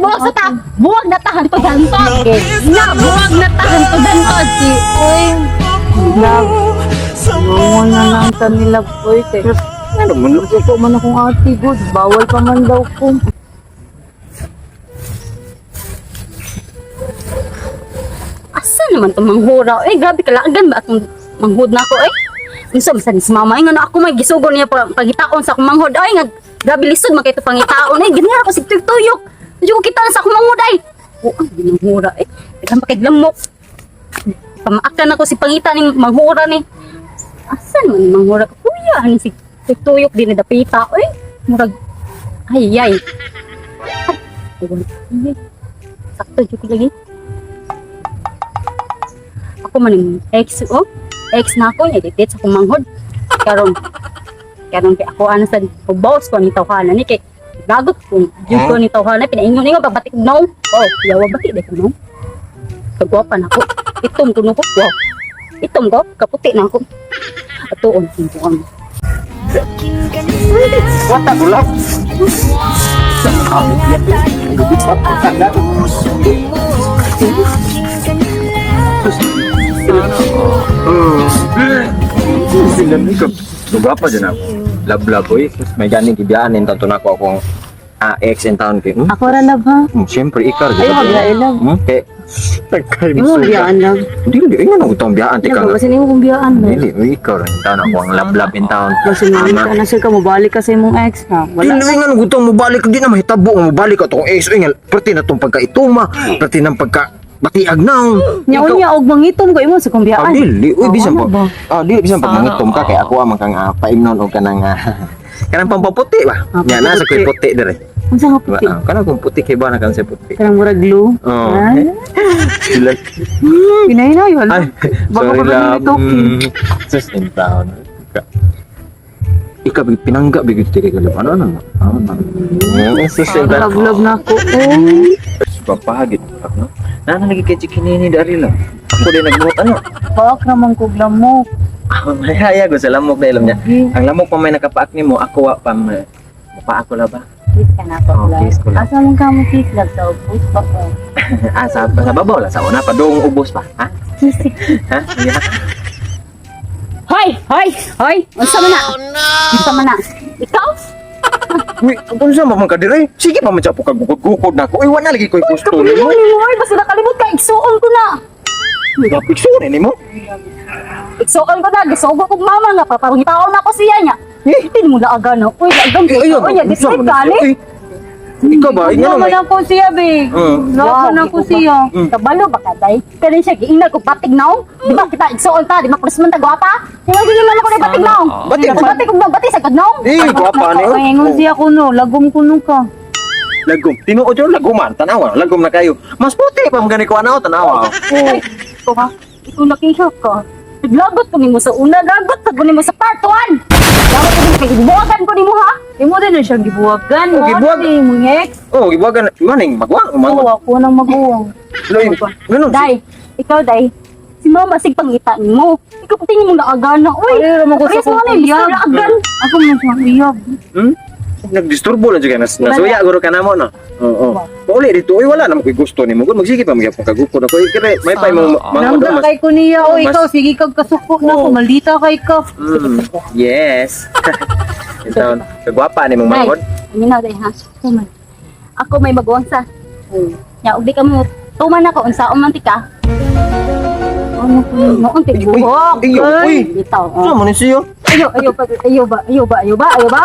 buwag sa ta. Buwag na tahan to dantod. Na buwag na tahan to dantod si. Uy, love. Noon na lang ta nila boy. Kaya Ano man? ko man akong ate good. Bawal pa man daw ko. Asa naman itong manghura? Eh, grabe kalaagan ba itong manghud na ako eh? Minsan, si mama, nga na ako may gisugo niya pagitaon sa akong manghud. Ay, nga, grabe lisod, makita pangitaon. Eh, ganyan ako si tuyok. Medyo ko kita na sa akong manghud ay. Oo, ang manghura eh. Teka, makidlamok. Pamaakan ako si pangita ni manghura ni. Asa naman yung manghura ko? Kuya, ano si tuyok din na dapita. Eh, murag, ay. Ay, sakto, juki lagi. Ako man yung ex na ako, edit sa akong manghod. Karon kay ako ano sa boss ko ni tawhana ni kay gagot ko. Jud ko ni tawhana pinaingon pagbatik no. Oh, yawa bati de ko no. Kagwapa na ako. Itom ko no ko. Wow. Itom ko, kaputi na ako. Atuon ko. Wata gulap. Silang ni ko. Berapa je nak? Lab boy. May ganing kibiyaan in tanto nako akong ex in town kay. Ako ra love ha. Siyempre ikar Ayaw magbiyain lang. Kay tagkay Ayaw magbiyaan lang. Hindi ano utang biyaan Ayaw tika. ba kasi nimo kung biyaan mo. Dili ikar in town ako ang lab in town. Kasi ka na sir ka mabalik ka sa imong ex ha. Wala. Dili nga gutong mo balik di na mahitabo mo balik ka tong ex ingal. Perti na tong pagkaituma, perti nang pagka batiag na. Nya og mangitom ko imo sa kung biyaan. Dili, uy bisan Ano pa. Dili bisan pag mangitom ka kay ako amang kang paimnon og kanang kanang pampaputi ba? Nya na sa koy puti dire. Unsa nga puti? Kanang kung puti kay ba na kan sa puti. Kanang murag glue. Oh. Ha? Sila. Pinay na yun. Ay, Baka sorry pa lang. ito. Just in town. Ikaw pinangga bigit tiri ka ano na. Just in town. Love na ako. Papahagit ako. Nana lagi kay chikinini dari lang. Ako din nagbuhat ano. Paak naman ko lamok. Haya ko sa lamok na ilam niya. Ang lamok pa may nakapaak ni mo, ako wa pa pa ako la ba? Kiss ka na ako. Oh, kiss ko lang. Asa mong kamo kiss love sa ubus ba ko? Sa babaw la sa una pa dong ubos pa, ha? Kisik. Ha? Yeah. Hoy! Unsa man na? Unsa man na? Ikaw? Uy, kung sa mamang kadire, sige pa man po kagukod na ko. Uy, wala lagi ko'y gusto ni mo. Hoy, basta nakalimot ka, igsuon ko na. Napiksunin ni mo. Igsuon ko na, gisugo ko mama nga, papangitaon ako siya niya. Hindi mo na aga na. Uy, agang ko. Uy, dislike ka ni. Ikaw ba? Yan Naman may... ako siya, be. Naman ako siya. Kabalo ba ka, day? Kaya siya, giingnan ko batig naong. Di ba kita igsuon ta? Di ba pulisman ta gwapa? Di ba giingnan ako na batig naong? Batig? Batig ko ba? Batig sa kadnaong? Gwapa ni. Pahingon siya ko no. Lagom ko no ka. Lagom. Tinuod yun, laguman. Tanawa. Lagom na kayo. Mas puti pa mga ko ano. Tanawa. Ito ka? Ito laki siya ka. Naglagot ko ni mo sa una. Lagot ko ni mo sa part 1. Lagot ko ni mo. Gibuwagan ko ni mo ha? Imo din na siya gibuwagan. Oh, gibuwag. Ni mong ex. Oh, gibuwagan. Maning, magwang. Oo, ako nang maguwang. Loy, ganun. Day, ikaw day. Si mama sig pangita ni mo. Ikaw pati ni mo naagana. Uy, Ay, naman ko sa Chris, mo na, kuya. gusto naagan. Ako man siya iyab. Nagdisturbo lang juga nasuya guro ka namo no. Oo. Uli dito uy wala namang koy gusto nimo. Kung magsige pa magyapon ka gusto na koy kire may pay mo Nangga kay ko niya. O mas- ikaw, sige kag kasuko na ako. Maldita kay ka. Yes. Ito, kagwapa ni mong Day, mangod. amin na day ha. Tuman. Ako may maguwang sa. Ya, ugdi ka mo. Tuman ako, unsa umantika. Ano ko yun? Noon, tiguhok. Iyo, uy. Bitaw. Ano mo ni siyo? Ayo ba?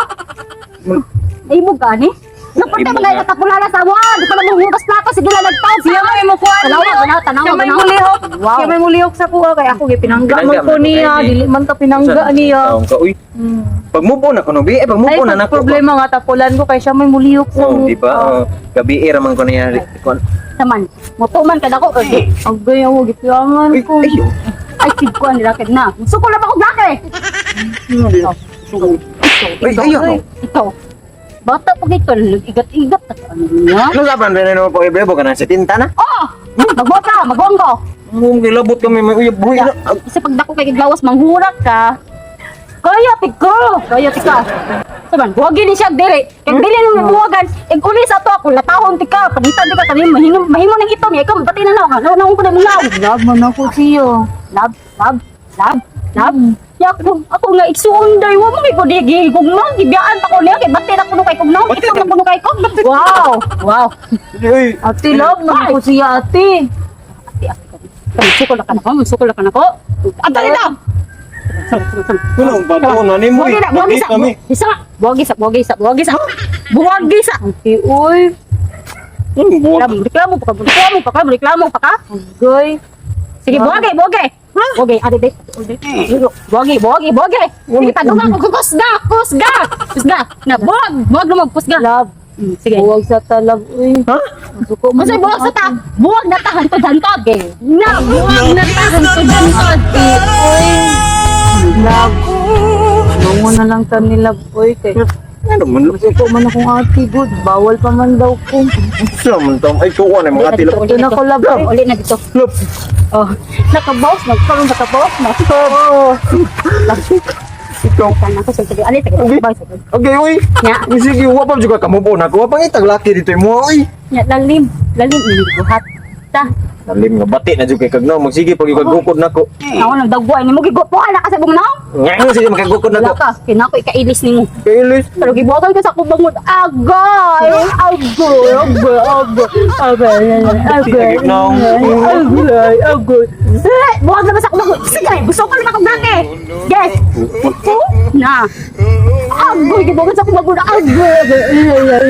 Ay mo gani? Napunta mo na katapulala sa awa. Di pa na mong hugas plato. Sige lang nagtawag. Siya may mukuha Tanawa. Siya may mulihok. Wow. Siya may mulihok sa kuha. Kaya ako pinangga Pinangga man ko man ko niya. kay- Dili man ta pinangga niya. Taong ka uy. Pag move on ako no bi, pag move Ay, on na pag nako. problema nga tapulan ko kay siya may mulihok sa Oh, di ba? mukha. Gabi raman ko niya. Saman. Mutuman ka na ko. Agay ako gipiangan Uy, ko. ayo. Ay, sigkuhan nila kag na. Gusto ko lang ako blake. Uy, ayo no. Ito. Bata pa ito. Igat-igat. Ano niya? Ano sa plan mo po ibrebo ka na sa tinta na? Oh! Magbuhat ka. Magbuhan ko. Mong gilabot kami may uyab buhay na. Kasi pag dako kay gidlawas manghurak ka. Kaya tika. Saban, buwagi ni siya dili. Kay dili nung buwagan, uli sa to ako latahon ti ka, panitan ti ka tabi mahimo nang itom, ikaw pati na naw. Naw ko na mga. Love man ako siyo. Lab. Ya ako nga igsuunday wa mo ko digi gugnaw gibiyaan pa ko niya kay bati na kuno kay gugnaw. Ito na kuno kay ko. Wow. Uy, Ate, love man ako siya, ate. Sukol ka na ko. Adali na. kuno ba to na nimo? Buwagi sa. Isa. Buwagi sa. Ate, uy. Reklamo pa ka. Goy. Sige, buwagi. Buwagi, ate de. Buwagi. Sige, tanong ako, kusga. Na, buwag na kusga. Love. Sige. Huwag sa talab, uy. Ha? Suko man Masay ako, buwag sa ate. ta. Buwag na ta hantod. Na, buwag na ta hantod. Love. Lungo na lang ta ni Love, uy. Kay Ano man? suko man akong ate, good. Bawal pa man daw ko. Sa man tam ay tuwa na mga tila. Ito na ko, love. Ulit na dito. Lop. Oh, nakabawas na. Oh. Ikaw. Kana ko sa tabi. Ali, taga. Okay, uy. Nya, Sige, wa pa juga kamo po na. Wa pang itag laki dito mo, uy. nya lalim ini buhat. Ta. Lalim nga bati na juga kag no. Magsige pag ikagukod nako. Ako nang dagway nimo gigopo na ka sa bugnaw. Nga sige makagukod Wala nako. ka, kinako ikailis nimo. Kailis. Pero gibuhaton ka sa akong bangod. Agay! Buhat na ba sa akong bangod? Sige, gusto ko naman akong dati. Yes! Na! Agoy! Gibuhaton sa akong bangod. Agoy!